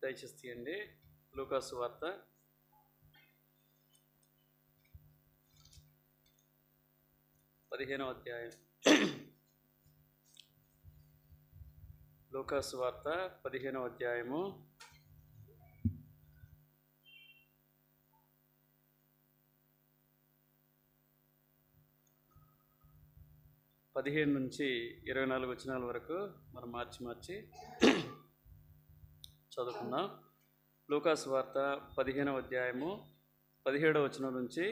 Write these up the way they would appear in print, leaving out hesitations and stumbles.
దయచేసి తీయండి. లూకాసు వార్త 15వ అధ్యాయం. లూకాసు వార్త 15వ అధ్యాయము 15 నుంచి 24 వచనాల వరకు మనం మార్చి చదువుకుందాం. లూకాసు వార్త 15వ అధ్యాయము 17వ వచనం నుంచి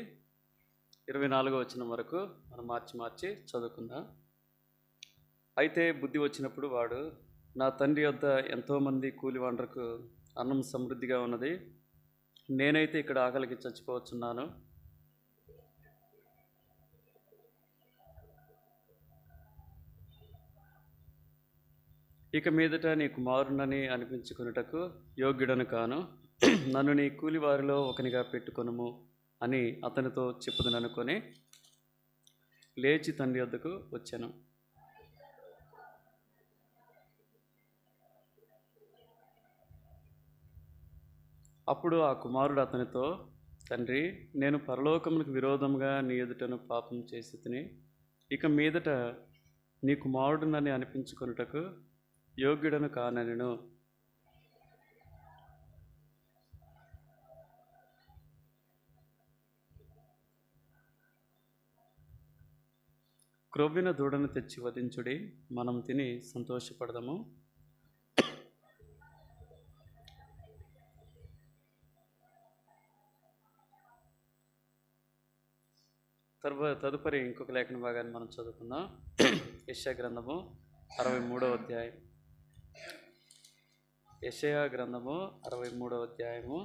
24వ వచనం వరకు మనం మార్చి చదువుకుందాం. అయితే బుద్ధి వచ్చినప్పుడు వాడు, నా తండ్రి వద్ద ఎంతోమంది కూలివాండ్రకు అన్నం సమృద్ధిగా ఉన్నది, నేనైతే ఇక్కడ ఆకలికి చచ్చిపోవచ్చున్నాను. ఇక మీదట నీ కుమారునని అనిపించుకున్నటకు యోగ్యుడను కాను, నన్ను నీ కూలివారిలో ఒకనిగా పెట్టుకొనుము అని అతనితో చెప్పుదననుకొని లేచి తండ్రి వద్దకు వచ్చాను. అప్పుడు ఆ కుమారుడు అతనితో, తండ్రి, నేను పరలోకములకు విరోధంగా నీ ఎదుటను పాపం చేసి తిని ఇక మీదట నీ కుమారుడునని అనిపించుకొనుటకు యోగ్యుడను కానెను. క్రొవ్విన దూడను తెచ్చి వధించుడి, మనం తిని సంతోషపడదాము. తదుపరి ఇంకొక లేఖన భాగాన్ని మనం చదువుకుందాం. యెషయా గ్రంథము 63వ అధ్యాయం. యెషయా గ్రంథము 63వ అధ్యాయము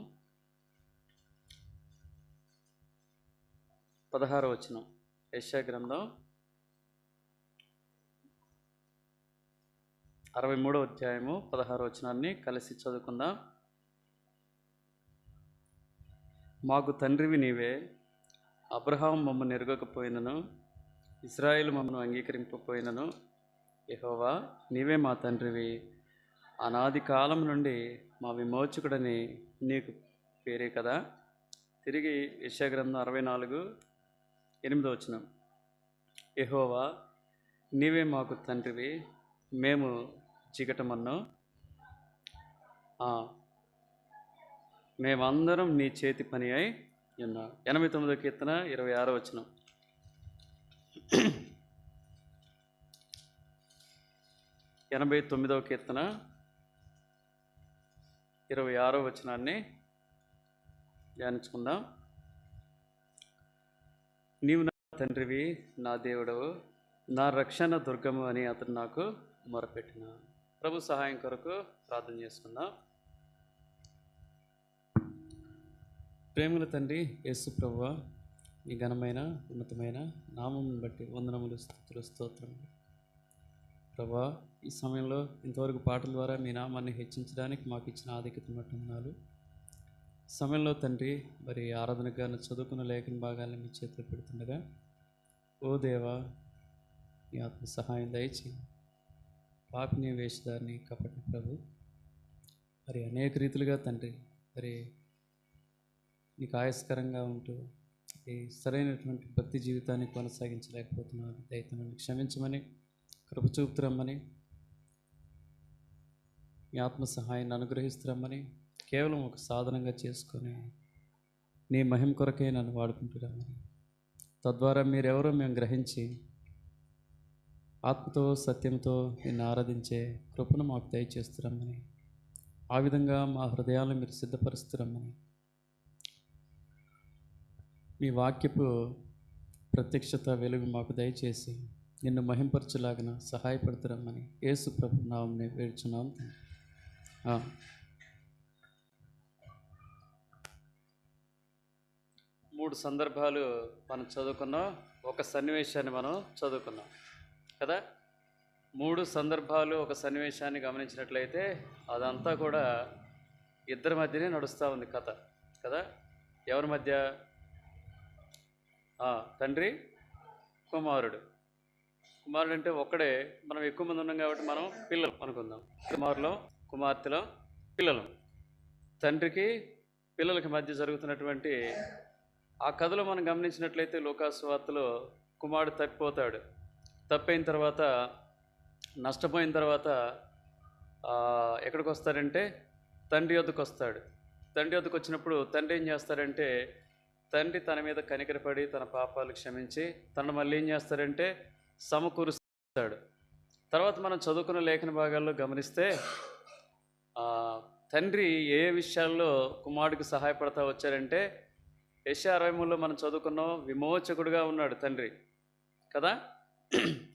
16వ వచనం. యెషయా గ్రంథం 63వ అధ్యాయము 16వ వచనాన్ని కలిసి చదువుకుందాం. మాకు తండ్రివి నీవే, అబ్రహాము మమ్మల్ని ఎరుగకపోయినను, ఇశ్రాయేలు మమ్మల్ని అంగీకరింపకపోయినను, యెహోవా నీవే మా తండ్రివి, అనాది కాలం నుండి మా విమోచకుడని నీకు పేరే కదా. తిరిగి యెషయా గ్రంథం 64:8వ వచనం. యెహోవా నీవే మాకు తండ్రివి, మేము చీకటమన్ను, మేమందరం నీ చేతి పని అయి ఉన్నాం. 89వ కీర్తన 26వ వచనం. 89వ కీర్తన 26వ వచనాన్ని ధ్యానించుకుందాం. నీవు నా తండ్రివి, నా దేవుడవు, నా రక్షణ దుర్గము అని అతను నాకు మొరపెట్టిన. ప్రభు సహాయం కొరకు ప్రార్థన చేసుకుందాం. ప్రేమల తండ్రి యేసు ప్రభువా, నీ ఘనమైన ఉన్నతమైన నామమును బట్టి వందనములు, స్తుతులు, స్తోత్రములు. ప్రభా, ఈ సమయంలో ఇంతవరకు పాటల ద్వారా మీ నామాన్ని హెచ్చించడానికి మాకు ఇచ్చిన ఆధిక్యత మట్టున్నాలు. సమయంలో తండ్రి, మరి ఆరాధనగా చదువుకున్న లేఖన భాగాలను మీ చేతిలో పెడుతుండగా, ఓ దేవా, నీ ఆత్మ సహాయం దయచేయి. పాపిని, వేషధారిని, కపటిని ప్రభు, మరి అనేక రీతులుగా తండ్రి, మరి నీకు ఆయస్కరంగా ఉంటూ ఈ సరైనటువంటి భక్తి జీవితాన్ని కొనసాగించలేకపోతున్నాను. దయతో క్షమించమని, కృప చూపుతురమ్మని, మీ ఆత్మ సహాయాన్ని అనుగ్రహిస్తురమ్మని, కేవలం ఒక సాధనంగా చేసుకొని నీ మహిమ కొరకే నన్ను వాడుకుంటురమ్మని, తద్వారా మీరెవరో మేము గ్రహించి ఆత్మతో సత్యంతో నిన్ను ఆరాధించే కృపను మాకు దయచేస్తురమ్మని, ఆ విధంగా మా హృదయాలను మీరు సిద్ధపరుస్తురమ్మని, మీ వాక్యపు ప్రత్యక్షత వెలుగు మాకు దయచేసి నిన్ను మహింపరచులాగిన సహాయపడుతురమ్మని యేసు ప్రభు నామమున వేడుచున్నాం. మూడు సందర్భాలు మనం చదువుకున్నాం, ఒక సన్నివేశాన్ని మనం చదువుకున్నాం కదా. 3 సందర్భాలు ఒక సన్నివేశాన్ని గమనించినట్లయితే అదంతా కూడా ఇద్దరి మధ్యనే నడుస్తూ ఉంది కథ కదా. ఎవరి మధ్య? తండ్రి, కుమారుడు. కుమారుడు అంటే ఒక్కడే, మనం ఎక్కువ మంది ఉన్నాం కాబట్టి మనం పిల్లలు అనుకుందాం. కుమారులం, కుమార్తెలో పిల్లలం. తండ్రికి పిల్లలకి మధ్య జరుగుతున్నటువంటి ఆ కథలో మనం గమనించినట్లయితే లూకాసు వార్తలో కుమారుడు తప్పిపోతాడు. తప్పైన తర్వాత, నష్టపోయిన తర్వాత ఎక్కడికి వస్తాడంటే తండ్రి వద్దకు వస్తాడు. తండ్రి వద్దకు వచ్చినప్పుడు తండ్రి ఏం చేస్తాడంటే, తండ్రి తన మీద కనికరపడి తన పాపాలు క్షమించి తనను మళ్ళీ ఏం చేస్తాడంటే సమకూరుస్తాడు. తర్వాత మనం చదువుకున్న లేఖన భాగాల్లో గమనిస్తే తండ్రి ఏ విషయాల్లో కుమారుడికి సహాయపడతా వచ్చారంటే, యెషయా 63లో మనం చదువుకున్నాం, విమోచకుడుగా ఉన్నాడు తండ్రి కదా.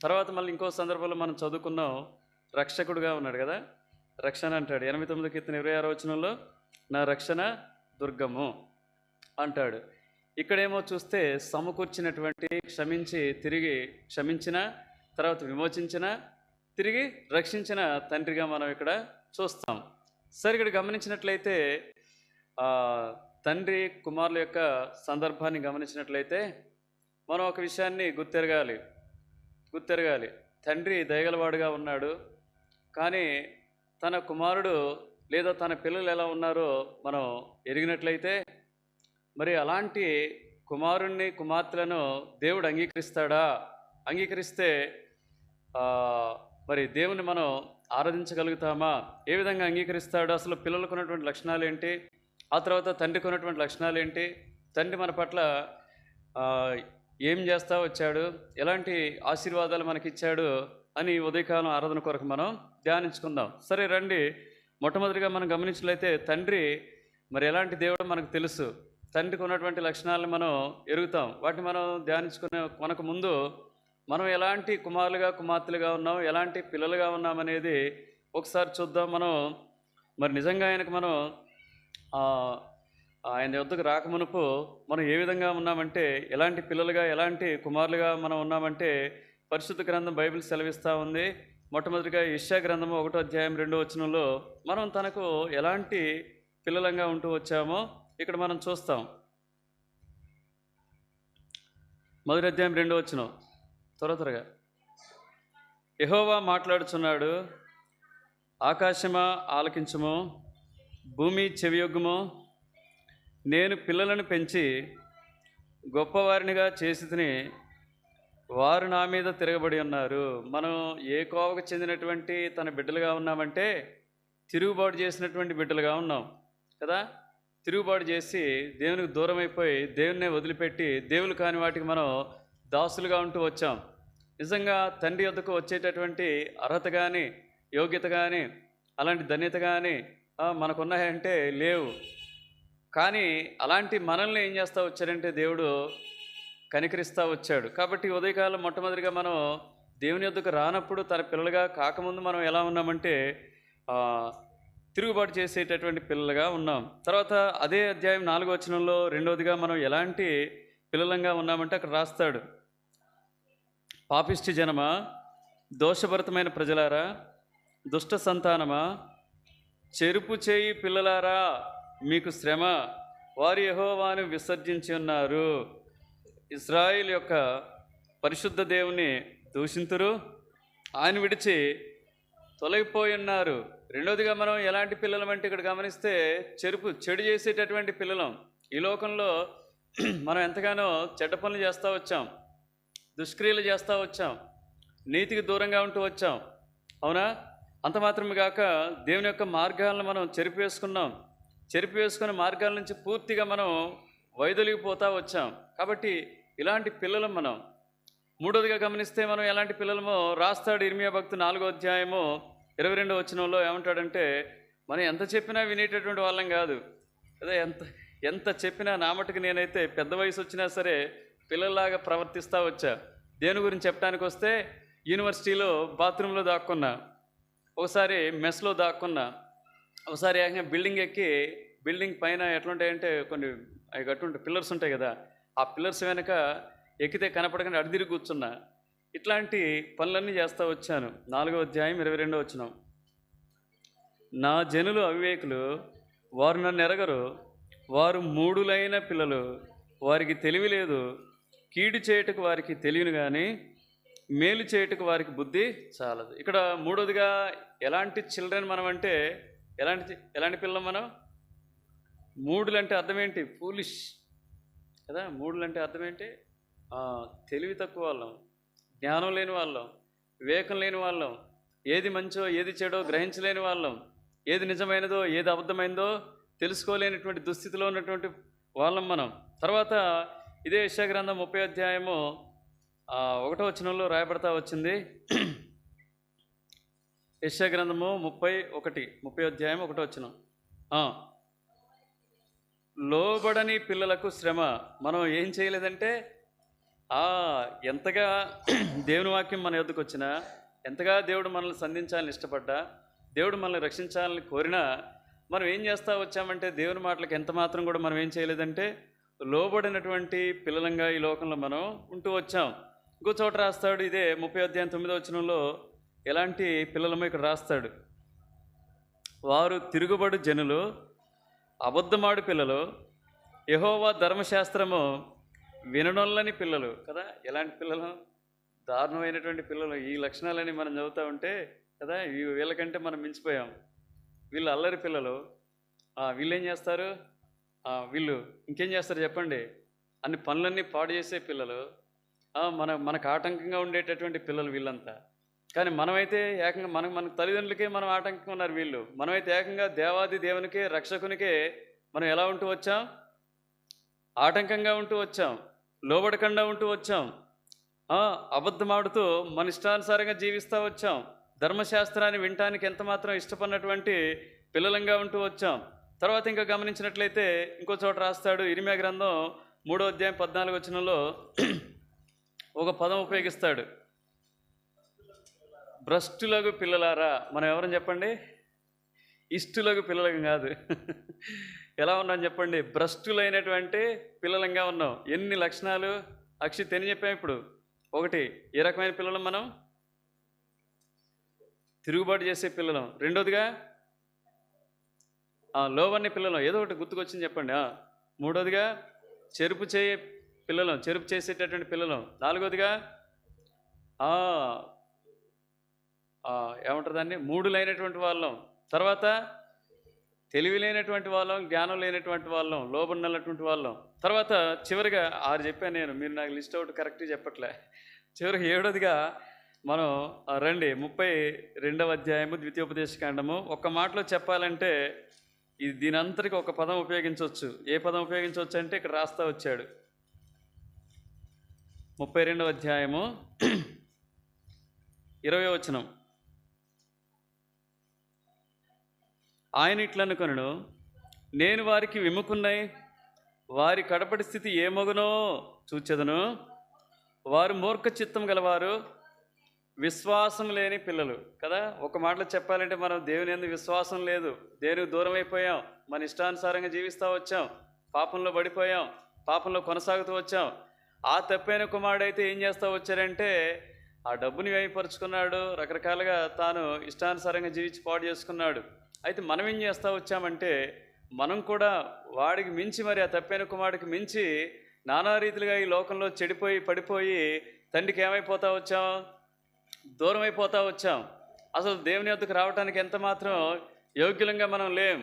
తర్వాత మళ్ళీ ఇంకో సందర్భంలో మనం చదువుకున్నాం, రక్షకుడుగా ఉన్నాడు కదా. రక్షణ అంటాడు 89 కీర్తన 26వ వచనంలో, నా రక్షణ దుర్గము అంటాడు. ఇక్కడేమో చూస్తే సమకూర్చినటువంటి, క్షమించి తిరిగి క్షమించిన, తర్వాత విమోచించిన, తిరిగి రక్షించిన తండ్రిగా మనం ఇక్కడ చూస్తాం. సరే, ఇక్కడ గమనించినట్లయితే తండ్రి కుమారుల యొక్క సందర్భాన్ని గమనించినట్లయితే మనం ఒక విషయాన్ని గుర్తెరగాలి. తండ్రి దయగలవాడుగా ఉన్నాడు, కానీ తన కుమారుడు లేదా తన పిల్లలు ఎలా ఉన్నారో మనం ఎరిగినట్లయితే, మరి అలాంటి కుమారుణ్ణి కుమార్తెలను దేవుడు అంగీకరిస్తాడా? అంగీకరిస్తే మరి దేవుని మనం ఆరాధించగలుగుతామా? ఏ విధంగా అంగీకరిస్తాడు? అసలు పిల్లలకు ఉన్నటువంటి లక్షణాలు ఏంటి? ఆ తర్వాత తండ్రికి ఉన్నటువంటి లక్షణాలు ఏంటి? తండ్రి మన పట్ల ఏం చేస్తా వచ్చాడు, ఎలాంటి ఆశీర్వాదాలు మనకిచ్చాడు అని ఉదయకాలం ఆరాధన కొరకు మనం ధ్యానించుకుందాం. సరే రండి, మొట్టమొదటిగా మనం గమనించినట్లయితే తండ్రి మరి ఎలాంటి దేవుడో మనకు తెలుసు. తండ్రికి ఉన్నటువంటి లక్షణాలను మనం ఎరుగుతాం. వాటిని మనం ధ్యానించుకునే మనకు ముందు మనం ఎలాంటి కుమారులుగా కుమార్తెలుగా ఉన్నాం, ఎలాంటి పిల్లలుగా ఉన్నామనేది ఒకసారి చూద్దాం. మనం మరి నిజంగా ఆయనకు మనం ఆయన వద్దకు రాకమునుపు మనం ఏ విధంగా ఉన్నామంటే, ఎలాంటి పిల్లలుగా ఎలాంటి కుమారులుగా మనం ఉన్నామంటే పరిశుద్ధ గ్రంథం బైబిల్ సెలవిస్తూ ఉంది. మొట్టమొదటిగా యెషయా గ్రంథము 1వ అధ్యాయం 2వ వచనంలో మనం తనకు ఎలాంటి పిల్లలంగా ఉంటూ వచ్చామో ఇక్కడ మనం చూస్తాం. 1వ అధ్యాయం 2వ వచనం త్వరగా. యెహోవా మాట్లాడుచున్నాడు, ఆకాశమా ఆలకించుము, భూమి చెవియొగ్గుము, నేను పిల్లలను పెంచి గొప్పవారినిగా చేసి తిని వారు నా మీద తిరగబడి ఉన్నారు. మనం ఏ కోవకు చెందినటువంటి తన బిడ్డలుగా ఉన్నామంటే తిరుగుబాటు చేసినటువంటి బిడ్డలుగా ఉన్నాం కదా. తిరుగుబాటు చేసి దేవునికి దూరం అయిపోయి దేవున్నే వదిలిపెట్టి దేవులు కాని వాటికి మనం దాసులుగా ఉంటూ వచ్చాం. నిజంగా తండ్రి వద్దకు వచ్చేటటువంటి అర్హత కానీ యోగ్యత కానీ అలాంటి ధన్యత కానీ మనకున్నాయంటే లేవు. కానీ అలాంటి మనల్ని ఏం చేస్తూ వచ్చారంటే దేవుడు కనికరిస్తూ వచ్చాడు. కాబట్టి ఉదయకాలం మొట్టమొదటిగా మనం దేవుని యొద్దకు రానప్పుడు తన పిల్లలుగా కాకముందు మనం ఎలా ఉన్నామంటే తిరుగుబాటు చేసేటటువంటి పిల్లలుగా ఉన్నాం. తర్వాత అదే అధ్యాయం 4వ వచనంలో రెండవదిగా మనం ఎలాంటి పిల్లలంగా ఉన్నామంటే అక్కడ రాస్తాడు, పాపిష్టి జనమా, దోషభరితమైన ప్రజలారా, దుష్ట సంతానమా, చెరుపు చేయి పిల్లలారా, మీకు శ్రమ, వారు యెహోవాను విసర్జించి ఉన్నారు. ఇశ్రాయేలు యొక్క పరిశుద్ధ దేవుని దూషింతురు, ఆయన విడిచి తొలగిపోయి ఉన్నారు. రెండోదిగా మనం ఎలాంటి పిల్లలం అంటే ఇక్కడ గమనిస్తే చెడు చేసేటటువంటి పిల్లలం. ఈ లోకంలో మనం ఎంతగానో చెడ్డ పనులు చేస్తూ వచ్చాం, దుష్క్రియలు చేస్తూ వచ్చాం, నీతికి దూరంగా ఉంటూ వచ్చాం, అవునా? అంత మాత్రమే కాక దేవుని యొక్క మార్గాలను మనం చెరిపివేసుకున్న మార్గాల నుంచి పూర్తిగా మనం వైదొలిగిపోతూ వచ్చాం. కాబట్టి ఇలాంటి పిల్లలం మనం. మూడోదిగా గమనిస్తే మనం ఎలాంటి పిల్లలమో రాస్తాడు ఇర్మియా భక్తుడు 4వ అధ్యాయము 22వ వచనంలో. ఏమంటాడంటే, మనం ఎంత చెప్పినా వినేటటువంటి వాళ్ళం కాదు కదా. ఎంత చెప్పినా నా మటుకు నేనైతే పెద్ద వయసు వచ్చినా సరే పిల్లల్లాగా ప్రవర్తిస్తూ వచ్చా. దేని గురించి చెప్పడానికి వస్తే, యూనివర్సిటీలో బాత్రూంలో దాక్కున్నా, ఒకసారి మెస్లో దాక్కున్నా, ఒకసారి ఏకంగా బిల్డింగ్ ఎక్కి బిల్డింగ్ పైన ఎట్లుంటాయంటే కొన్ని అవి కట్టుంటాయి, పిల్లర్స్ ఉంటాయి కదా, ఆ పిల్లర్స్ వెనక ఎక్కితే కనపడకుండా అడిదిరిగి కూర్చున్నా. ఇట్లాంటి పనులన్నీ చేస్తూ వచ్చాను. 4వ అధ్యాయం 22వ వచనం, నా జనులు అవివేకులు, వారు నన్ను ఎరగరు, వారు మూఢులైన పిల్లలు, వారికి తెలివి లేదు. కీడు చేయుటకు వారికి తెలియను కానీ మేలు చేయుటకు వారికి బుద్ధి చాలదు. ఇక్కడ మూడోదిగా ఎలాంటి చిల్డ్రన్ మనం అంటే ఎలాంటి పిల్లలు మనం? మూఢులు అంటే అర్థం ఏంటి? ఫూలిష్ కదా. మూఢులు అంటే అర్థం ఏంటి? తెలివి తక్కువ వాళ్ళం, జ్ఞానం లేని వాళ్ళం, వివేకం లేని వాళ్ళం, ఏది మంచో ఏది చెడో గ్రహించలేని వాళ్ళం, ఏది నిజమైనదో ఏది అబద్ధమైందో తెలుసుకోలేనటువంటి దుస్థితిలో ఉన్నటువంటి వాళ్ళం మనం. తర్వాత ఇదే యెషయా గ్రంథం 30 అధ్యాయము 1వ వచనంలో రాయబడతా వచ్చింది. యెషయా గ్రంథము 30 అధ్యాయం 1వ వచనం. లోబడని పిల్లలకు శ్రమ. మనం ఏం చేయలేదంటే ఎంతగా దేవుని వాక్యం మన యొద్దకు వచ్చినా, ఎంతగా దేవుడు మనల్ని సంధించాలని ఇష్టపడ్డా, దేవుడు మనల్ని రక్షించాలని కోరినా మనం ఏం చేస్తూ వచ్చామంటే దేవుని మాటలకు ఎంత మాత్రం కూడా మనం ఏం చేయలేదంటే లోబడినటువంటి పిల్లలంగా ఈ లోకంలో మనం ఉంటూ వచ్చాం. ఇంకో చోట రాస్తాడు, ఇదే 30 అధ్యాయం 9వ వచనంలో ఎలాంటి పిల్లలమో ఇక్కడ రాస్తాడు. వారు తిరుగుబడు జనులు, అబద్ధమాడు పిల్లలు, యెహోవా ధర్మశాస్త్రము విననొల్లని పిల్లలు కదా. ఎలాంటి పిల్లలు? దారుణమైనటువంటి పిల్లలు. ఈ లక్షణాలని మనం చదువుతూ ఉంటే కదా, వీళ్ళకంటే మనం మించిపోయాం. వీళ్ళు అల్లరి పిల్లలు. వీళ్ళు ఏం చేస్తారు? వీళ్ళు ఇంకేం చేస్తారు చెప్పండి? అన్ని పనులన్నీ పాడు చేసే పిల్లలు, మనకు ఆటంకంగా ఉండేటటువంటి పిల్లలు వీళ్ళంతా. కానీ మనమైతే ఏకంగా మన తల్లిదండ్రులకే మనం ఆటంకంగా ఉన్నారు వీళ్ళు. మనమైతే ఏకంగా దేవాది దేవునికే రక్షకునికే మనం ఎలా ఉంటూ వచ్చాం? ఆటంకంగా ఉంటూ వచ్చాం, లోబడకుండా ఉంటూ వచ్చాం, అబద్ధమాడుతూ మన ఇష్టానుసారంగా జీవిస్తూ వచ్చాం, ధర్మశాస్త్రాన్ని వినటానికి ఎంత మాత్రం ఇష్టపడినటువంటి పిల్లలంగా ఉంటూ వచ్చాం. తర్వాత ఇంకా గమనించినట్లయితే ఇంకో చోట రాస్తాడు, ఇర్మీయా గ్రంథం 3వ అధ్యాయం 14వ వచనంలో ఒక పదం ఉపయోగిస్తాడు, భ్రష్టులకు పిల్లలారా. మనం ఎవరని చెప్పండి? ఇష్టులకు పిల్లలకు కాదు. ఎలా ఉన్నాం చెప్పండి? భ్రష్టులైనటువంటి పిల్లలంగా ఉన్నాం. ఎన్ని లక్షణాలు అక్షిత్ ఎన్ని చెప్పాం ఇప్పుడు? ఒకటి, ఏ రకమైన పిల్లలు మనం? తిరుగుబాటు చేసే పిల్లలం. రెండోదిగా లోబడిన పిల్లలం. ఏదో ఒకటి గుర్తుకొచ్చింది చెప్పండి. మూడోదిగా చెరుపు చేసేటటువంటి పిల్లలం. నాలుగోదిగా ఏమంటారు దాన్ని? మూఢులైనటువంటి వాళ్ళం. తర్వాత తెలివి లేనటువంటి వాళ్ళం, జ్ఞానం లేనటువంటి వాళ్ళం, లోబడినటువంటి వాళ్ళం. తర్వాత చివరిగా 6 చెప్పాను నేను, మీరు నాకు లిస్ట్ అవుట్ కరెక్ట్గా చెప్పట్లే. చివరికి 7వదిగా మనం రండి 32వ అధ్యాయము ద్వితీయోపదేశకాండము. ఒక్క మాటలో చెప్పాలంటే దీని అంతటికి ఒక పదం ఉపయోగించవచ్చు. ఏ పదం ఉపయోగించవచ్చు అంటే ఇక్కడ రాస్తా వచ్చాడు, 32వ అధ్యాయము 20వ వచనం. ఆయన ఇట్లనుకొనెను, నేను వారికి విముఖున్నై వారి కడపటి స్థితి ఏమగునో చూచెదను. వారు మూర్ఖ చిత్తం గలవారు, విశ్వాసం లేని పిల్లలు కదా. ఒక మాటలో చెప్పాలంటే మనం దేవుని యందు విశ్వాసం లేదు, దేవునికి దూరం అయిపోయాం, మన ఇష్టానుసారంగా జీవిస్తూ వచ్చాం, పాపంలో పడిపోయాం, పాపంలో కొనసాగుతూ వచ్చాం. ఆ తప్పైన కుమారుడైతే ఏం చేస్తూ వచ్చారంటే ఆ డబ్బుని వ్యయపరుచుకున్నాడు, రకరకాలుగా తాను ఇష్టానుసారంగా జీవించి పాడు చేసుకున్నాడు. అయితే మనం ఏం చేస్తూ వచ్చామంటే మనం కూడా వాడికి మించి, మరి ఆ తప్పైన కుమారుడికి మించి నానా రీతిలుగా ఈ లోకంలో చెడిపోయి పడిపోయి తండ్రికి ఏమైపోతా వచ్చాం? దూరం అయిపోతూ వచ్చాం. అసలు దేవుని యొద్దకు రావడానికి ఎంత మాత్రం యోగ్యులంగా మనం లేం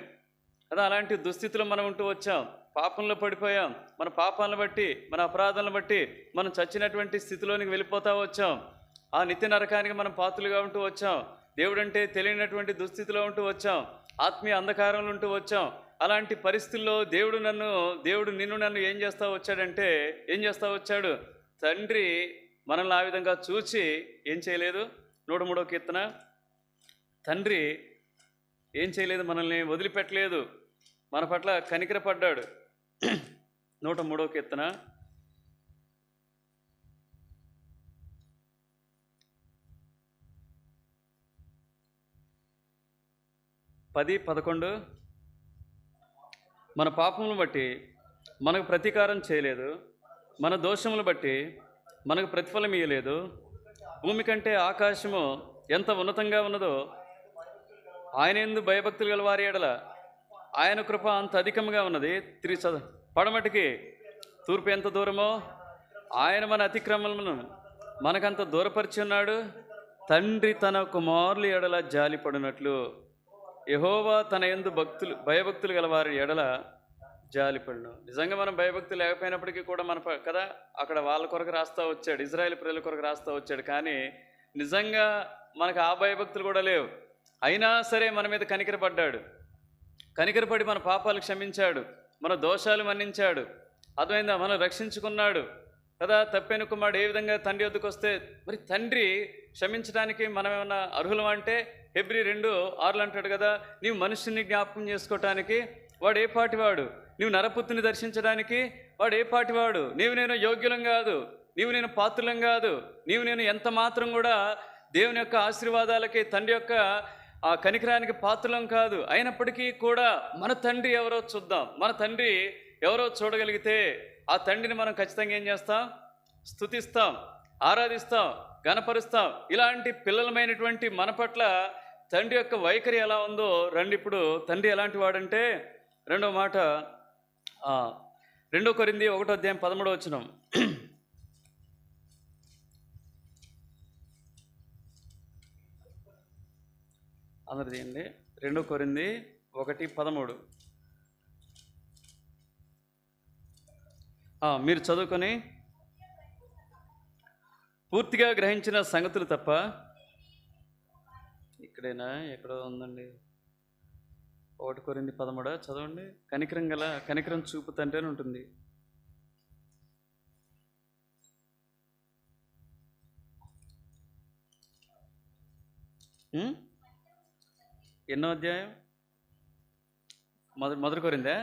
కదా. అలాంటి దుస్థితిలో మనం ఉంటూ వచ్చాం, పాపంలో పడిపోయాం. మన పాపాలను బట్టి, మన అపరాధాలను బట్టి మనం చచ్చినటువంటి స్థితిలోనికి వెళ్ళిపోతూ వచ్చాం. ఆ నిత్య నరకానికి మనం పాత్రలుగా ఉంటూ వచ్చాం. దేవుడంటే తెలియనటువంటి దుస్థితిలో ఉంటూ వచ్చాం, ఆత్మీయ అంధకారంలో ఉంటూ వచ్చాం. అలాంటి పరిస్థితుల్లో దేవుడు నిన్ను నన్ను ఏం చేస్తూ వచ్చాడు? తండ్రి మనల్ని ఆ విధంగా చూచి ఏం చేయలేదు? 103వ కీర్తన. తండ్రి ఏం చేయలేదు? మనల్ని వదిలిపెట్టలేదు, మన పట్ల కనికరపడ్డాడు. 103వ కీర్తన 10-11. మన పాపములను బట్టి మనకు ప్రతీకారం చేయలేదు, మన దోషములు బట్టి మనకు ప్రతిఫలం ఇయ్యలేదు. భూమి కంటే ఆకాశము ఎంత ఉన్నతంగా ఉన్నదో ఆయన యందు భయభక్తులు గల వారి ఎడల ఆయన కృప అంత అధికంగా ఉన్నది. పడమటికి తూర్పు ఎంత దూరమో ఆయన మన అతిక్రమములను మనకంత దూరపరిచి ఉన్నాడు. తండ్రి తన కుమారుల ఎడల జాలిపడినట్లు యెహోవా తన యందు భయభక్తులు గల వారి ఎడల జాలిపడను. నిజంగా మనం భయభక్తి లేకపోయినప్పటికీ కూడా కదా అక్కడ వాళ్ళ కొరకు రాస్తా వచ్చాడు, ఇజ్రాయేల్ ప్రజల కొరకు రాస్తా వచ్చాడు. కానీ నిజంగా మనకు ఆ భయభక్తులు కూడా లేవు. అయినా సరే మన మీద కనికరపడ్డాడు, కనికరపడి మన పాపాలు క్షమించాడు, మన దోషాలు మన్నించాడు, అర్థమైందా, మనం రక్షించుకున్నాడు కదా. తప్పైన కుమారుడు ఏ విధంగా తండ్రి వద్దకు వస్తే, మరి తండ్రి క్షమించడానికి మనం ఏమన్నా అర్హులం అంటే హెబ్రీ 2:6 అంటాడు కదా, నీవు మనుషుని జ్ఞాపకం చేసుకోవటానికి వాడు ఏ పాటివాడు, నీవు నరపుత్రుని దర్శించడానికి వాడు ఏ పాటివాడు. నీవు నేను యోగ్యులం కాదు, నీవు నేను పాత్రులం కాదు, నీవు నేను ఎంత మాత్రం కూడా దేవుని యొక్క ఆశీర్వాదాలకి, తండ్రి యొక్క ఆ కనికరానికి పాత్రలం కాదు. అయినప్పటికీ కూడా మన తండ్రి ఎవరో చూద్దాం. మన తండ్రి ఎవరో చూడగలిగితే ఆ తండ్రిని మనం ఖచ్చితంగా ఏం చేస్తాం? స్తుతిస్తాం, ఆరాధిస్తాం, గణపరుస్తాం. ఇలాంటి పిల్లలమైనటువంటి మన పట్ల తండ్రి యొక్క వైఖరి ఎలా ఉందో రండి. ఇప్పుడు తండ్రి ఎలాంటి వాడంటే, రెండో మాట 2 కొరింథీ 1:13 అందరిది అండి. 2 కొరింథీ 1:13 మీరు చదువుకొని పూర్తిగా గ్రహించిన సంగతులు తప్ప, ఇక్కడైనా ఎక్కడో ఉందండి, 1 కొరింథీ 13 చదవండి. కనికరం చూపు తండ్రి అని ఉంటుంది. ఎన్నో అధ్యాయం? మొదటి కొరింథీ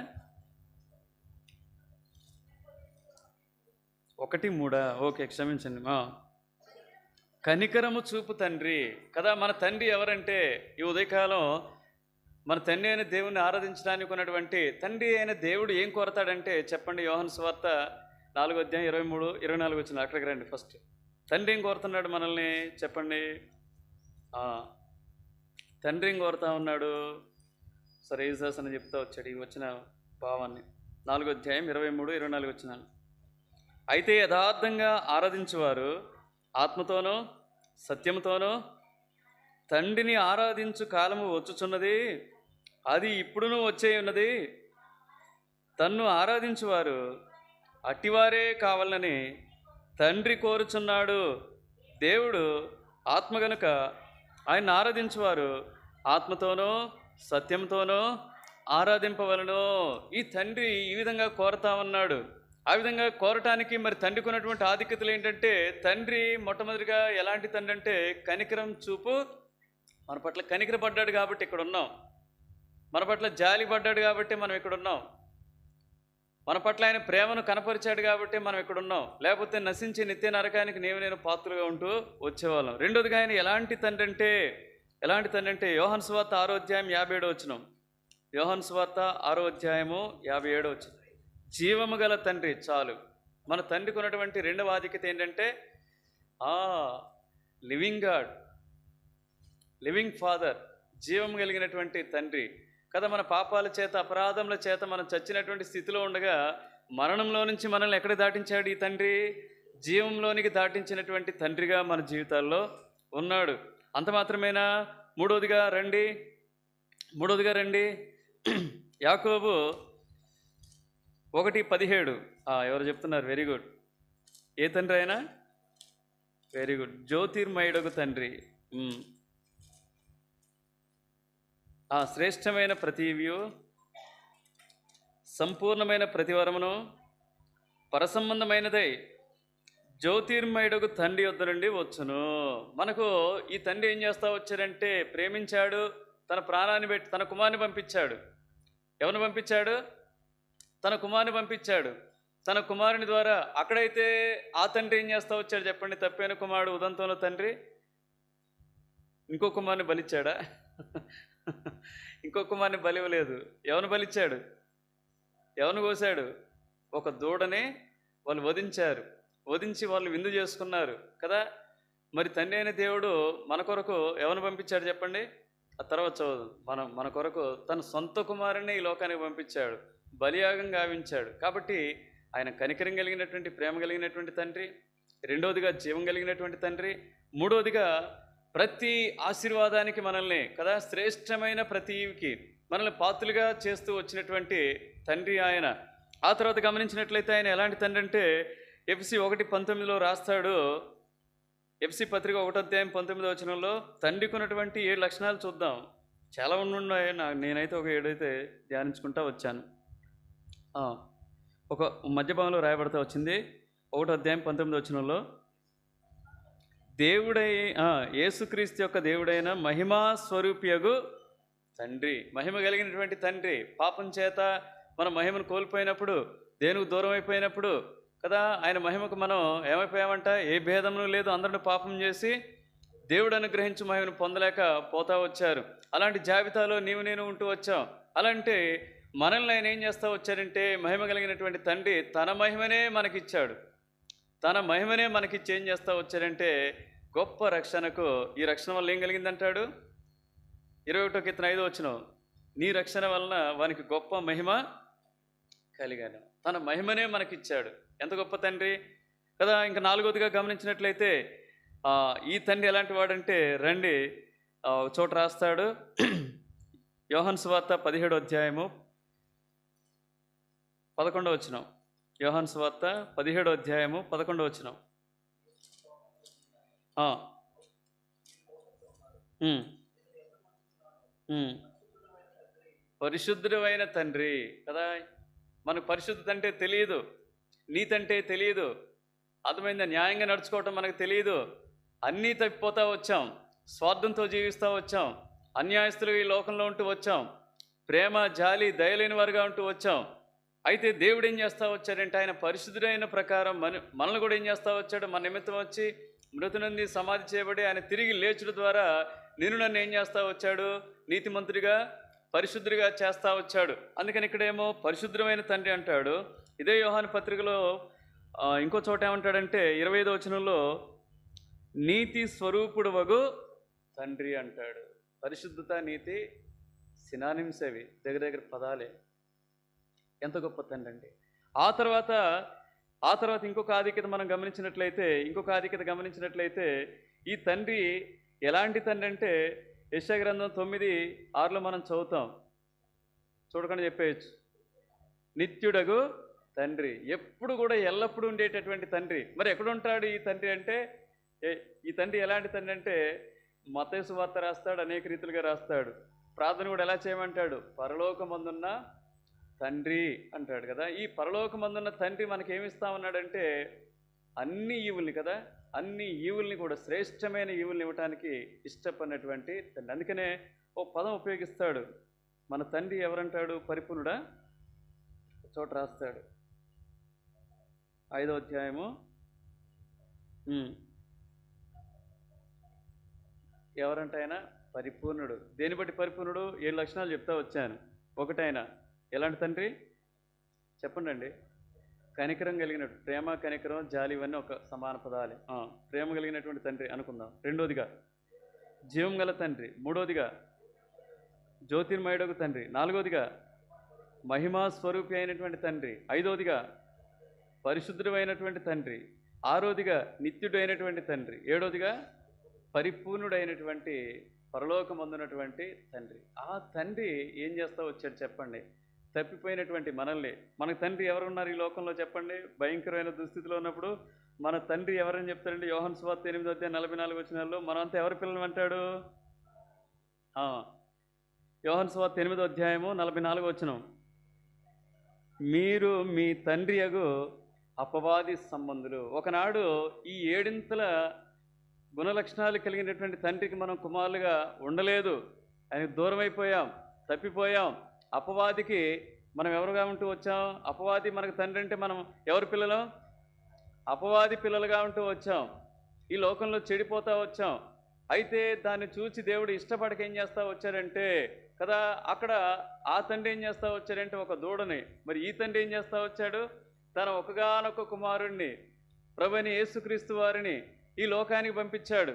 1:3. ఓకే, క్షమించండి. కనికరము చూపు తండ్రి కదా. మన తండ్రి ఎవరంటే, ఈ ఉదయకాలం మన తండ్రి అయిన దేవుని ఆరాధించడానికి ఉన్నటువంటి తండ్రి అయిన దేవుడు ఏం కోరతాడంటే చెప్పండి. యోహాను సువార్త 4:23-24 అక్కడికి రండి. ఫస్ట్ తండ్రి ఏం కోరుతున్నాడు మనల్ని చెప్పండి. తండ్రి ఏం కోరుతా ఉన్నాడు? సరే, ఈజాస్ అని చెప్తా వచ్చాడు ఈ వచ్చిన భావాన్ని. 4:23-24 అయితే యథార్థంగా ఆరాధించువారు ఆత్మతోనూ సత్యముతోనూ తండ్రిని ఆరాధించు కాలము వచ్చుచున్నది, అది ఇప్పుడునూ వచ్చే ఉన్నది. తన్ను ఆరాధించువారు అట్టివారే కావాలని తండ్రి కోరుచున్నాడు. దేవుడు ఆత్మ గనుక ఆయన ఆరాధించువారు ఆత్మతోనూ సత్యంతోనూ ఆరాధింపవలను. ఈ తండ్రి ఈ విధంగా కోరుతా ఉన్నాడు. ఆ విధంగా కోరటానికి మరి తండ్రికి ఉన్నటువంటి ఆధిక్యతలు ఏంటంటే, తండ్రి మొట్టమొదటిగా ఎలాంటి తండ్రి అంటే కనికరం చూపు. మన పట్ల కనికరపడ్డాడు కాబట్టి ఇక్కడ ఉన్నాం. మన పట్ల జాలి పడ్డాడు కాబట్టి మనం ఇక్కడ ఉన్నాం. మన పట్ల ఆయన ప్రేమను కనపరిచాడు కాబట్టి మనం ఇక్కడ ఉన్నాం. లేకపోతే నశించి నిత్య నరకానికి నేను పాత్రలుగా ఉంటూ వచ్చేవాళ్ళం. రెండోదిగా ఆయన ఎలాంటి తండ్రి అంటే యోహాను సువార్త 6:57 యోహాను సువార్త 6:57 జీవము గల తండ్రి చాలు. మన తండ్రికి ఉన్నటువంటి రెండవ ఆధిక్యత ఏంటంటే లివింగ్ గాడ్, లివింగ్ ఫాదర్, జీవము కలిగినటువంటి తండ్రి కదా. మన పాపాల చేత అపరాధముల చేత మనం చచ్చినటువంటి స్థితిలో ఉండగా మరణంలో నుంచి మనల్ని ఎక్కడ దాటించాడు ఈ తండ్రి? జీవంలోనికి దాటించినటువంటి తండ్రిగా మన జీవితాల్లో ఉన్నాడు. అంత మాత్రమేనా? మూడోదిగా రండి యాకోబు 1:17 ఎవరు చెప్తున్నారు? Very good. ఏ తండ్రి అయినా? Very good. జ్యోతిర్మయుడకు తండ్రి. శ్రేష్టమైన ప్రతివ్యూ సంపూర్ణమైన ప్రతివరమును పరసంబంధమైనదై జ్యోతిర్మయుడకు తండ్రి వద్ద నుండి వచ్చును. మనకు ఈ తండ్రి ఏం చేస్తా వచ్చారంటే, ప్రేమించాడు, తన ప్రాణాన్ని పెట్టి తన కుమారుని పంపించాడు. ఎవరిని పంపించాడు? తన కుమారుని పంపించాడు. తన కుమారుని ద్వారా అక్కడైతే ఆ తండ్రి ఏం చేస్తా వచ్చాడు చెప్పండి? తప్పైన కుమారుడు ఉదంతంలో తండ్రి ఇంకో కుమారుని బలిచ్చాడా? ఇంకో కుమారుని బలివ్వలేదు. ఎవరిని బలిచ్చాడు? ఎవరిని కోసాడు? ఒక దూడని వాళ్ళు వధించి వాళ్ళు విందు చేసుకున్నారు కదా. మరి తండ్రి అయిన దేవుడు మన కొరకు ఎవరిని పంపించాడు చెప్పండి? ఆ తర్వాత చదువు. మన కొరకు తన సొంత కుమారుని ఈ లోకానికి పంపించాడు, బలియాగం గావించాడు. కాబట్టి ఆయన కనికరం కలిగినటువంటి, ప్రేమ కలిగినటువంటి తండ్రి. రెండవదిగా జీవం కలిగినటువంటి తండ్రి. మూడవదిగా ప్రతి ఆశీర్వాదానికి మనల్ని కదా, శ్రేష్టమైన ప్రతికి మనల్ని పాత్రలుగా చేస్తూ వచ్చినటువంటి తండ్రి ఆయన. ఆ తర్వాత గమనించినట్లయితే ఆయన ఎలాంటి తండ్రి అంటే ఎఫ్ఎస్సి 1:19 రాస్తాడు. ఎఫ్ఎస్సి పత్రిక 1:19 తండ్రికి ఉన్నటువంటి 7 లక్షణాలు చూద్దాం. చాలా ఉన్నాయి. నేనైతే ఒక 7 అయితే ధ్యానించుకుంటా వచ్చాను. ఒక మధ్య భాగంలో రాయబడతా వచ్చింది. 1:19 దేవుడై యేసుక్రీస్తు యొక్క దేవుడైన మహిమా స్వరూపియగు తండ్రి, మహిమ కలిగినటువంటి తండ్రి. పాపం చేత మన మహిమను కోల్పోయినప్పుడు, దేవునికి దూరం అయిపోయినప్పుడు కదా, ఆయన మహిమకు మనం ఏమైపోయామంట? ఏ భేదమును లేదు, అందరిని పాపం చేసి దేవుడు అనుగ్రహించి మహిమను పొందలేక పోతా వచ్చారు. అలాంటి జాబితాలో నీవు నేను ఉంటూ వచ్చాం. అలాంటి మనల్ని ఆయన ఏం చేస్తూ వచ్చారంటే, మహిమ కలిగినటువంటి తండ్రి తన మహిమనే మనకిచ్చాడు. తన మహిమనే మనకిచ్చి ఏం చేస్తూ వచ్చారంటే, గొప్ప రక్షణకు, ఈ రక్షణ వల్ల ఏం కలిగిందంటాడు 21:5 నీ రక్షణ వలన వానికి గొప్ప మహిమ కలిగాను. తన మహిమనే మనకిచ్చాడు. ఎంత గొప్ప తండ్రి కదా. ఇంకా 4వదిగా గమనించినట్లయితే ఈ తండ్రి ఎలాంటి వాడంటే, రండి చోట రాస్తాడు. యోహాను సువార్త 17:11. యోహాను సువార్త 17:11. పరిశుద్ధుడు అయిన తండ్రి కదా. మనకు పరిశుద్ధత అంటే తెలియదు, నీతి అంటే తెలియదు, అర్థమైందా? న్యాయంగా నడుచుకోవటం మనకు తెలియదు. అన్నీ తప్పిపోతూ వచ్చాం, స్వార్థంతో జీవిస్తూ వచ్చాం, అన్యాయస్తులు ఈ లోకంలో ఉంటూ వచ్చాం, ప్రేమ జాలి దయలేని వారుగా ఉంటూ వచ్చాం. అయితే దేవుడు ఏం చేస్తూ వచ్చాడంటే, ఆయన పరిశుద్ధుడైన ప్రకారం మనల్ని కూడా ఏం చేస్తూ వచ్చాడు? మన నిమిత్తం వచ్చి మృతునంది సమాధి చేయబడి ఆయన తిరిగి లేచుడు ద్వారా నన్ను ఏం చేస్తూ వచ్చాడు? నీతిమంతుడిగా పరిశుద్ధుడిగా చేస్తూ వచ్చాడు. అందుకని ఇక్కడేమో పరిశుద్ధమైన తండ్రి అంటాడు. ఇదే యోహాను పత్రికలో ఇంకో చోట ఏమంటాడంటే 25వ నీతి స్వరూపుడు వగు తండ్రి అంటాడు. పరిశుద్ధత నీతి సినానిమ్స్, అవి దగ్గర పదాలే. ఎంత గొప్ప తండ్రి అండి. ఆ తర్వాత ఇంకొక ఆధిక్యత మనం గమనించినట్లయితే ఈ తండ్రి ఎలాంటి తండ్రి అంటే, యెషయా గ్రంథం 9:6 మనం చదువుతాం. చూడకుండా చెప్పేయచ్చు. నిత్యుడగు తండ్రి, ఎప్పుడు కూడా ఎల్లప్పుడూ ఉండేటటువంటి తండ్రి. మరి ఎక్కడ ఉంటాడు ఈ తండ్రి అంటే, ఈ తండ్రి ఎలాంటి తండ్రి అంటే, మత్తయి సువార్త రాస్తాడు, అనేక రీతిలుగా రాస్తాడు. ప్రార్థన కూడా ఎలా చేయమంటాడు? పరలోకమందున్న తండ్రి అంటాడు కదా. ఈ పరలోకమందున్న తండ్రి మనకేమిస్తా ఉన్నాడంటే, అన్ని ఈవుల్ని కదా, అన్ని ఈవుల్ని కూడా, శ్రేష్టమైన ఈవుల్ని ఇవ్వటానికి ఇష్టపడినటువంటి తండ్రి. అందుకనే ఓ పదం ఉపయోగిస్తాడు. మన తండ్రి ఎవరంటాడు? పరిపూర్ణుడా. చోట రాస్తాడు 5వ అధ్యాయము. ఎవరంటే ఆయన పరిపూర్ణుడు. దేని బట్టి పరిపూర్ణుడు? 7 లక్షణాలు చెప్తా వచ్చాను. ఒకటైన ఎలాంటి తండ్రి చెప్పండి అండి? కనికరం కలిగినట్టు, ప్రేమ కనికరం జాలి ఇవన్నీ ఒక సమాన పదాలే. ప్రేమ కలిగినటువంటి తండ్రి అనుకుందాం. 2వదిగా జీవం గల తండ్రి. 3వదిగా జ్యోతిర్మయుడకు తండ్రి. 4వదిగా మహిమా స్వరూపి అయినటువంటి తండ్రి. 5వదిగా పరిశుద్ధుడు అయినటువంటి తండ్రి. 6వదిగా నిత్యుడు అయినటువంటి తండ్రి. 7వదిగా పరిపూర్ణుడైనటువంటి పరలోకమందున్నటువంటి తండ్రి. ఆ తండ్రి ఏం చేస్తా వచ్చాడు చెప్పండి? తప్పిపోయినటువంటి మనల్ని, మనకు తండ్రి ఎవరున్నారు ఈ లోకంలో చెప్పండి? భయంకరమైన దుస్థితిలో ఉన్నప్పుడు మన తండ్రి ఎవరని చెప్తారండి? యోహాను సువార్త 8:44 మనమంతా ఎవరి పిల్లలు అంటాడు? యోహాను సువార్త 8:44 మీరు మీ తండ్రి యగు అపవాది సంబంధులు. ఒకనాడు ఈ 7 గుణలక్షణాలు కలిగినటువంటి తండ్రికి మనం కుమారులుగా ఉండలేదు. ఆయనకు దూరం అయిపోయాం, తప్పిపోయాం. అపవాదికి మనం ఎవరుగా ఉంటూ వచ్చాం? అపవాది మనకు తండ్రి అంటే మనం ఎవరి పిల్లలు? అపవాది పిల్లలుగా ఉంటూ వచ్చాం. ఈ లోకంలో చెడిపోతూ వచ్చాం. అయితే దాన్ని చూసి దేవుడు ఇష్టపడక ఏం చేస్తూ వచ్చారంటే కదా, అక్కడ ఆ తండ్రి ఏం చేస్తూ వచ్చారంటే ఒక దూడని. మరి ఈ తండ్రి ఏం చేస్తూ వచ్చాడు? తన ఒకగానొక కుమారుణ్ణి, ప్రభువైన యేసుక్రీస్తు వారిని ఈ లోకానికి పంపించాడు.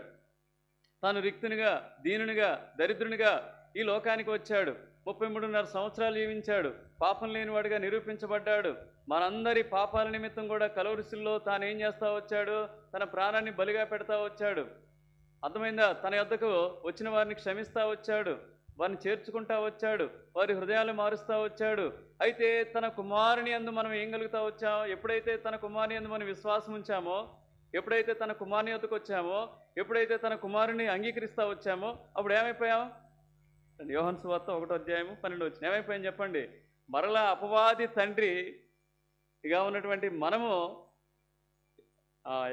తాను రిక్తునిగా, దీనునిగా, దరిద్రునిగా ఈ లోకానికి వచ్చాడు. 33.5 సంవత్సరాలు జీవించాడు. పాపం లేనివాడిగా నిరూపించబడ్డాడు. మనందరి పాపాల నిమిత్తం కూడా కలవరిశిల్లో తాను ఏం చేస్తూ వచ్చాడు? తన ప్రాణాన్ని బలిగా పెడతా వచ్చాడు. అర్థమైందా? తన యొద్దకు వచ్చిన వారిని క్షమిస్తూ వచ్చాడు. వారిని చేర్చుకుంటా వచ్చాడు, వారి హృదయాలు మారుస్తూ వచ్చాడు. అయితే తన కుమారుని యందు మనం ఏం కలుగుతా వచ్చామో, ఎప్పుడైతే తన కుమారుని యందు మనం విశ్వాసం ఉంచామో, ఎప్పుడైతే తన కుమారుని యొద్దకు వచ్చామో, ఎప్పుడైతే తన కుమారుని అంగీకరిస్తూ వచ్చామో, అప్పుడు ఏమైపోయాం? యోహాను సువార్త 1:12 ఏమైపోయాం చెప్పండి? మరలా అపవాది తండ్రిగా ఉన్నటువంటి మనము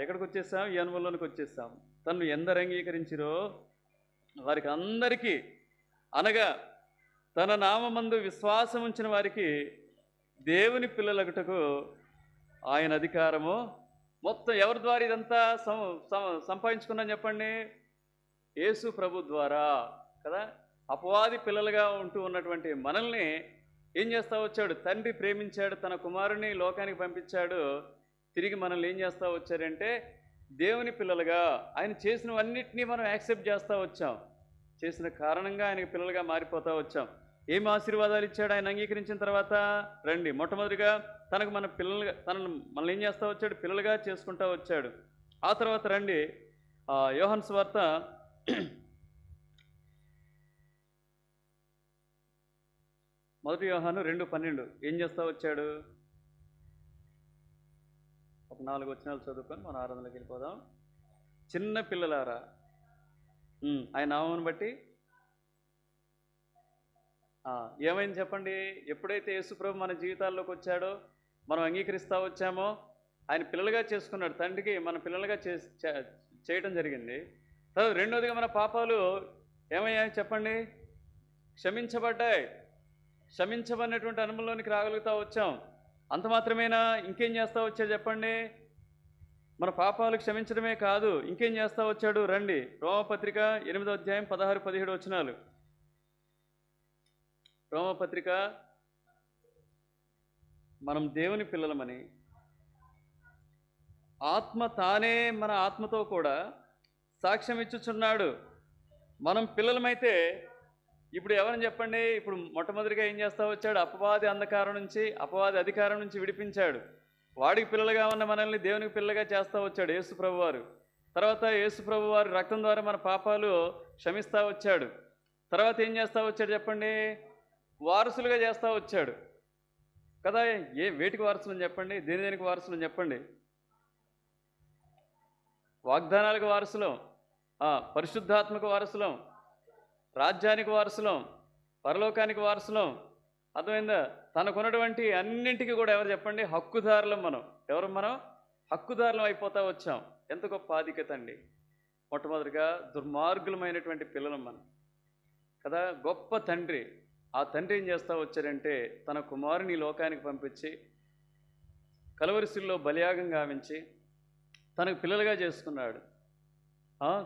ఎక్కడికి వచ్చేసాం? ఈ అనుభవంలోనికి వచ్చేసాం. తను ఎందరు అంగీకరించిరో వారికి అందరికీ, అనగా తన నామమందు విశ్వాసం ఉంచిన వారికి దేవుని పిల్లలగుటకు ఆయన అధికారము. మొత్తం ఎవరి ద్వారా ఇదంతా సంపాదించుకున్నాం చెప్పండి? యేసు ప్రభు ద్వారా కదా. అపవాది పిల్లలుగా ఉంటూ ఉన్నటువంటి మనల్ని ఏం చేస్తూ వచ్చాడు? తండ్రి ప్రేమించాడు, తన కుమారుని లోకానికి పంపించాడు. తిరిగి మనల్ని ఏం చేస్తూ వచ్చారంటే దేవుని పిల్లలుగా, ఆయన చేసినవన్నిటినీ మనం యాక్సెప్ట్ చేస్తూ వచ్చాం. చేసిన కారణంగా ఆయనకి పిల్లలుగా మారిపోతూ వచ్చాం. ఏం ఆశీర్వాదాలు ఇచ్చాడు ఆయన అంగీకరించిన తర్వాత? రండి, మొట్టమొదటిగా తనకు మన పిల్లలుగా, మనల్ని ఏం చేస్తూ వచ్చాడు? పిల్లలుగా చేసుకుంటూ వచ్చాడు. ఆ తర్వాత రండి, యోహాను సువార్త 1 యోహాను 2:12 ఏం చేస్తూ వచ్చాడు? ఒక 4 వచనాలు చదువుకొని మనం ఆరాధనలోకి వెళ్ళిపోదాం. చిన్న పిల్లలారా, ఆయన నామమును బట్టి ఏమైంది చెప్పండి? ఎప్పుడైతే యేసుప్రభు మన జీవితాల్లోకి వచ్చాడో, మనం అంగీకరిస్తూ వచ్చామో, ఆయన పిల్లలుగా చేసుకున్నాడు. తండ్రికి మన పిల్లలుగా చేయటం జరిగింది. తర్వాత రెండోదిగా మన పాపాలు ఏమయ్యాయి చెప్పండి? క్షమించబడ్డాయి. క్షమించబడినటువంటి అనుభవంలోనికి రాగలుగుతూ వచ్చాం. అంత మాత్రమేనా? ఇంకేం చేస్తూ వచ్చాడు చెప్పండి? మన పాపాలు క్షమించడమే కాదు, ఇంకేం చేస్తూ వచ్చాడు? రండి, రోమపత్రిక 8:16-17 రోమపత్రిక, మనం దేవుని పిల్లలమని ఆత్మ తానే మన ఆత్మతో కూడా సాక్ష్యం ఇచ్చుచున్నాడు. మనం పిల్లలమైతే ఇప్పుడు ఎవరని చెప్పండి? ఇప్పుడు మొట్టమొదటిగా ఏం చేస్తూ వచ్చాడు? అపవాది అంధకారం నుంచి, అపవాది అధికారం నుంచి విడిపించాడు. వాడికి పిల్లలుగా ఉన్న మనల్ని దేవునికి పిల్లలుగా చేస్తూ వచ్చాడు యేసు ప్రభు వారు. తర్వాత యేసు ప్రభు వారి రక్తం ద్వారా మన పాపాలు క్షమిస్తూ వచ్చాడు. తర్వాత ఏం చేస్తూ వచ్చాడు చెప్పండి? వారసులుగా చేస్తూ వచ్చాడు కదా. వేటికి వారసులని చెప్పండి? దేనికి వారసులని చెప్పండి? వాగ్దానాలకు వారసులం, పరిశుద్ధాత్మక వారసులం, రాజ్యానికి వారసులం, పరలోకానికి వారసులం. అర్థమైందా? తనకున్నటువంటి అన్నింటికి కూడా ఎవరు చెప్పండి? హక్కుదారులం. ఎవరు? మనం హక్కుదారులం అయిపోతా వచ్చాం. ఎంత గొప్ప ఆధిక్యత అండి! మొట్టమొదటిగా దుర్మార్గులమైనటువంటి పిల్లలం మనం కదా. గొప్ప తండ్రి, ఆ తండ్రి ఏం చేస్తూ వచ్చారంటే తన కుమారుని లోకానికి పంపించి కలవరిశిల్లో బలియాగం గావించి తనకు పిల్లలుగా చేసుకున్నాడు,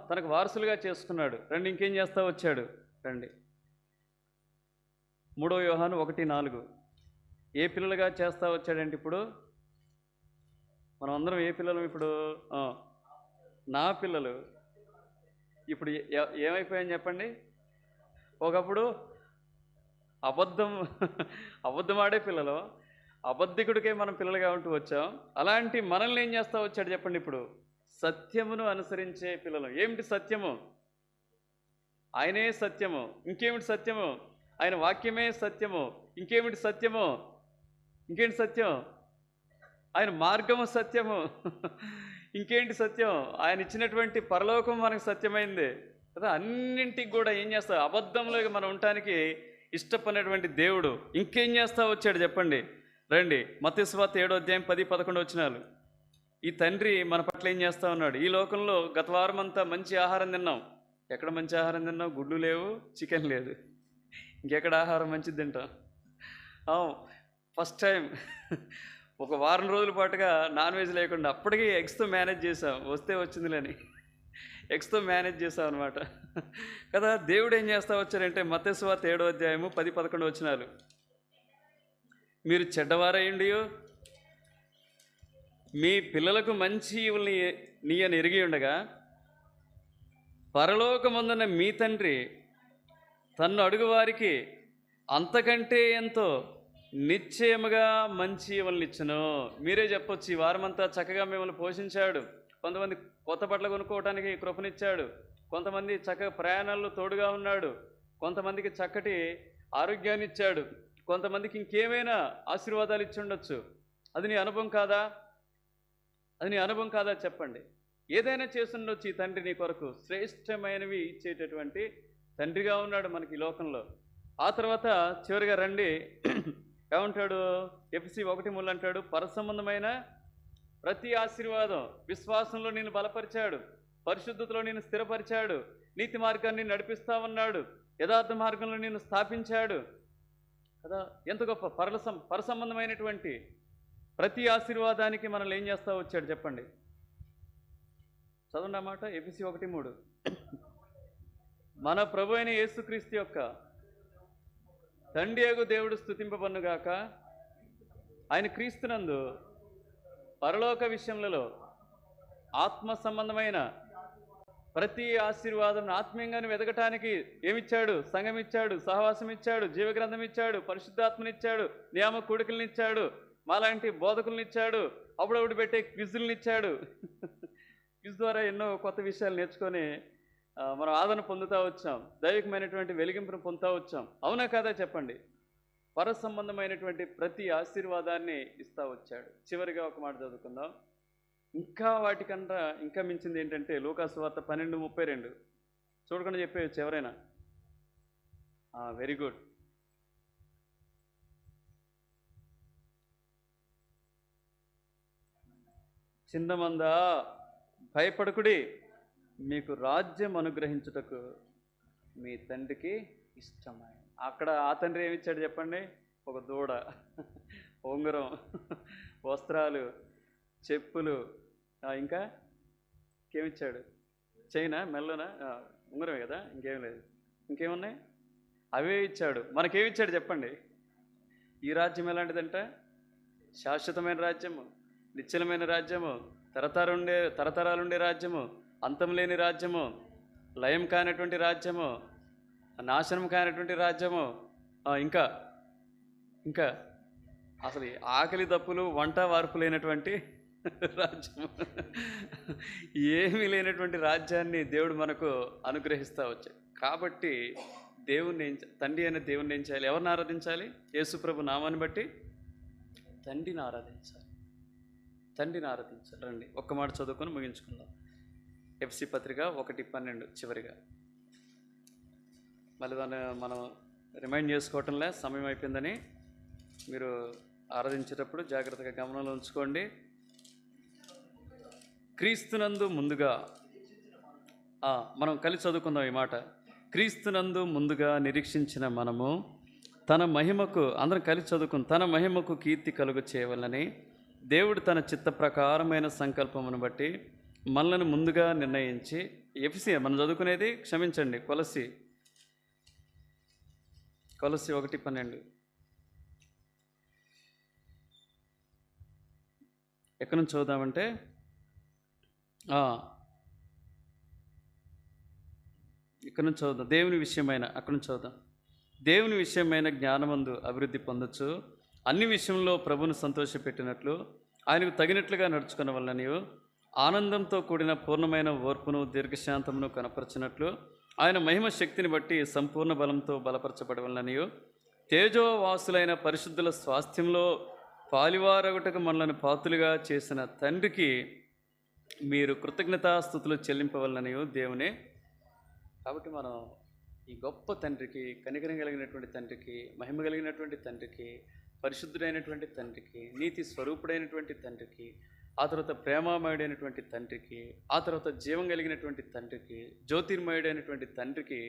తనకు వారసులుగా చేసుకున్నాడు. రండి, ఇంకేం చేస్తూ వచ్చాడు? రండి, 3 యోహాను 1:4 ఏ పిల్లలుగా చేస్తూ వచ్చాడంటే ఇప్పుడు మనం అందరం ఏ పిల్లలం? ఇప్పుడు నా పిల్లలు. ఇప్పుడు ఏమైపోయాయని చెప్పండి? ఒకప్పుడు అబద్ధమాడే పిల్లలు, అబద్ధికుడికే మనం పిల్లలుగా ఉంటూ వచ్చాం. అలాంటి మనల్ని ఏం చేస్తూ వచ్చాడు చెప్పండి? ఇప్పుడు సత్యమును అనుసరించే పిల్లలు. ఏమిటి సత్యము? ఆయనే సత్యము. ఇంకేమిటి సత్యము? ఆయన వాక్యమే సత్యము. ఇంకేమిటి సత్యము? ఇంకేంటి సత్యం? ఆయన మార్గము సత్యము. ఇంకేంటి సత్యం? ఆయన ఇచ్చినటువంటి పరలోకం మనకు సత్యమైంది కదా. అన్నింటికి కూడా ఏం చేస్తా? అబద్ధంలోకి మనం ఉండటానికి ఇష్టపడినటువంటి దేవుడు ఇంకేం చేస్తా వచ్చాడు చెప్పండి? రండి, మత్తయి సువార్త 7:10-11 ఈ తండ్రి మన పట్ల ఏం చేస్తూ ఉన్నాడు? ఈ లోకంలో గత వారం అంతా మంచి ఆహారం తిన్నాం. ఎక్కడ మంచి ఆహారం తిన్నాం? గుడ్లు లేవు, చికెన్ లేదు, ఇంకెక్కడ ఆహారం మంచిది తింటాం? ఫస్ట్ టైం ఒక వారం రోజుల పాటుగా నాన్ వెజ్ లేకుండా అప్పటికి ఎగ్స్తో మేనేజ్ చేసాం. వస్తే వచ్చిందిలేని ఎగ్స్తో మేనేజ్ చేసాం అనమాట కదా. దేవుడు ఏం చేస్తూ వచ్చారంటే మత్తయి సువార్త 7:10-11 మీరు చెడ్డవారయ్యుండి మీ పిల్లలకు మంచి ఈవుల్ని నీయని ఎరిగి ఉండగా పరలోకమందున్న మీ తండ్రి తన్ను అడుగువారికి అంతకంటే ఎంతో నిశ్చయముగా మంచి ఈవుల్ని ఇచ్చును. మీరే చెప్పొచ్చు, ఈ వారమంతా చక్కగా మిమ్మల్ని పోషించాడు. కొంతమంది కొత్త బట్టలు కొనుక్కోవడానికి కృపనిచ్చాడు, కొంతమంది చక్కగా ప్రయాణాల్లో తోడుగా ఉన్నాడు, కొంతమందికి చక్కటి ఆరోగ్యాన్ని ఇచ్చాడు, కొంతమందికి ఇంకేమైనా ఆశీర్వాదాలు ఇచ్చి ఉండొచ్చు. అది నీ అనుభవం కాదా? అది నీ అనుభవం కాదా చెప్పండి. ఏదైనా చేస్తుండొచ్చు ఈ తండ్రి నీ కొరకు. శ్రేష్టమైనవి ఇచ్చేటటువంటి తండ్రిగా ఉన్నాడు మనకి ఈ లోకంలో. ఆ తర్వాత చివరిగా రండి, ఏమంటాడు? ఎఫెసీ 1:3 అంటాడు, పరసంబంధమైన ప్రతి ఆశీర్వాదం, విశ్వాసంలో నిన్ను బలపరిచాడు, పరిశుద్ధతలో నిన్ను స్థిరపరిచాడు, నీతి మార్గాన్ని నడిపిస్తా ఉన్నాడు, యథార్థ మార్గంలో నిన్ను స్థాపించాడు కదా. ఎంత గొప్ప పరసంబంధమైనటువంటి ప్రతి ఆశీర్వాదానికి మనల్ని ఏం చేస్తా వచ్చాడు చెప్పండి. చదవండి అన్నమాట. ఎఫెసీ 1:3. మన ప్రభు అయిన యేసుక్రీస్తు యొక్క తండ్రి యగు దేవుడు స్తుతింపబడునుగాక. ఆయన క్రీస్తునందు పరలోక విషయములలో ఆత్మ సంబంధమైన ప్రతి ఆశీర్వాదం ఆత్మీయంగాను వెదకటానికి ఏమిచ్చాడు? సంఘం ఇచ్చాడు, సహవాసం ఇచ్చాడు, జీవగ్రంథం ఇచ్చాడు, పరిశుద్ధాత్మనిచ్చాడు, నియామక కూడికలను ఇచ్చాడు, మాలాంటి బోధకులను ఇచ్చాడు, అప్పుడప్పుడు పెట్టే క్విజులను ఇచ్చాడు. క్విజ్ ద్వారా ఎన్నో కొత్త విషయాలు నేర్చుకొని మనం ఆదరణ పొందుతూ వచ్చాం, దైవికమైనటువంటి వెలిగింపును పొందుతూ వచ్చాం. అవునా కాదా చెప్పండి. పర సంబంధమైనటువంటి ప్రతి ఆశీర్వాదాన్ని ఇస్తూ వచ్చాడు. చివరిగా ఒక మాట చదువుకుందాం. ఇంకా వాటికన్నా ఇంకా మించింది ఏంటంటే లూకాసు వార్త 12:32. చూడకుండా చెప్పేయచ్చు ఎవరైనా. Very good. చిన్నమందా భయపడకుడి, మీకు రాజ్యం అనుగ్రహించుటకు మీ తండ్రికి ఇష్టమైన. అక్కడ ఆ తండ్రి ఏమిచ్చాడు చెప్పండి? ఒక దూడ, ఉంగరం, వస్త్రాలు, చెప్పులు, ఇంకా ఇంకేమిచ్చాడు? చైనా, మెల్లనా, ఉంగరమే కదా, ఇంకేం లేదు. ఇంకేమున్నాయి? అవే ఇచ్చాడు. మనకేమిచ్చాడు చెప్పండి? ఈ రాజ్యం ఎలాంటిదంట? శాశ్వతమైన రాజ్యము, నిశ్చలమైన రాజ్యము, తరతరాలుండే రాజ్యము, అంతం లేని రాజ్యము, లయం కానటువంటి రాజ్యము, నాశనం కానటువంటి రాజ్యము, ఇంకా ఇంకా అసలు ఆకలి దప్పులు వంట వార్పు లేనటువంటి రాజ్యము, ఏమీ లేనటువంటి రాజ్యాన్ని దేవుడు మనకు అనుగ్రహిస్తూ వచ్చాడు. కాబట్టి దేవుణ్ణి తండ్రి అయిన దేవుణ్ణి ఏం చేయాలి? ఎవరిని ఆరాధించాలి? యేసుప్రభు నామాన్ని బట్టి తండ్రిని ఆరాధించాలి. తండ్రిని ఆరాధించాలి. రండి ఒక్క మాట చదువుకొని ముగించుకుందాం. ఎఫ్సి పత్రిక 1:12 చివరిగా. మళ్ళీ దాన్ని మనం రిమైండ్ చేసుకోవటంలే, సమయం అయిపోయిందని. మీరు ఆరాధించేటప్పుడు జాగ్రత్తగా గమనంలో ఉంచుకోండి. క్రీస్తునందు ముందుగా, మనం కలిసి చదువుకుందాం ఈ మాట. క్రీస్తునందు ముందుగా నిరీక్షించిన మనము తన మహిమకు, అందరం కలిసి చదువుకుని, తన మహిమకు కీర్తి కలుగు చేయవలని దేవుడు తన చిత్త ప్రకారమైన సంకల్పమును బట్టి మనల్ని ముందుగా నిర్ణయించి. ఎఫ్సి మనం చదువుకునేది, క్షమించండి, కొలసి 1:12. ఎక్కడి నుంచి చదువుదామంటే ఇక్కడ నుంచి చదువుదాం. దేవుని విషయమైన, అక్కడి నుంచి చదువుదాం. దేవుని విషయమైన జ్ఞానమందు అభివృద్ధి పొందొచ్చు, అన్ని విషయంలో ప్రభువును సంతోషపెట్టినట్లు ఆయనకు తగినట్లుగా నడుచుకున్న వలననియు, ఆనందంతో కూడిన పూర్ణమైన ఓర్పును దీర్ఘశాంతమును కనపరచినట్లు ఆయన మహిమ శక్తిని బట్టి సంపూర్ణ బలంతో బలపరచబడవలననియు, తేజోవాసులైన పరిశుద్ధుల స్వాస్థ్యంలో పాలివారగుటకు మనలను పాత్రులుగా చేసిన తండ్రికి మీరు కృతజ్ఞతాస్తుతులు చెల్లింపవలననియు దేవునే. కాబట్టి మనం ఈ గొప్ప తండ్రికి, కనికరం కలిగినటువంటి తండ్రికి, మహిమ కలిగినటువంటి తండ్రికి, పరిశుద్ధుడైనటువంటి తండ్రికి, నీతి స్వరూపుడైనటువంటి తండ్రికి, ఆ తర్వాత ప్రేమామయుడైనటువంటి తండ్రికి, ఆ తర్వాత జీవం కలిగినటువంటి తండ్రికి, జ్యోతిర్మయుడైనటువంటి తండ్రికి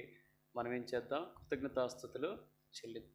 మనం ఏం చేద్దాం? కృతజ్ఞతాస్తుతులు చెల్లిద్దాం.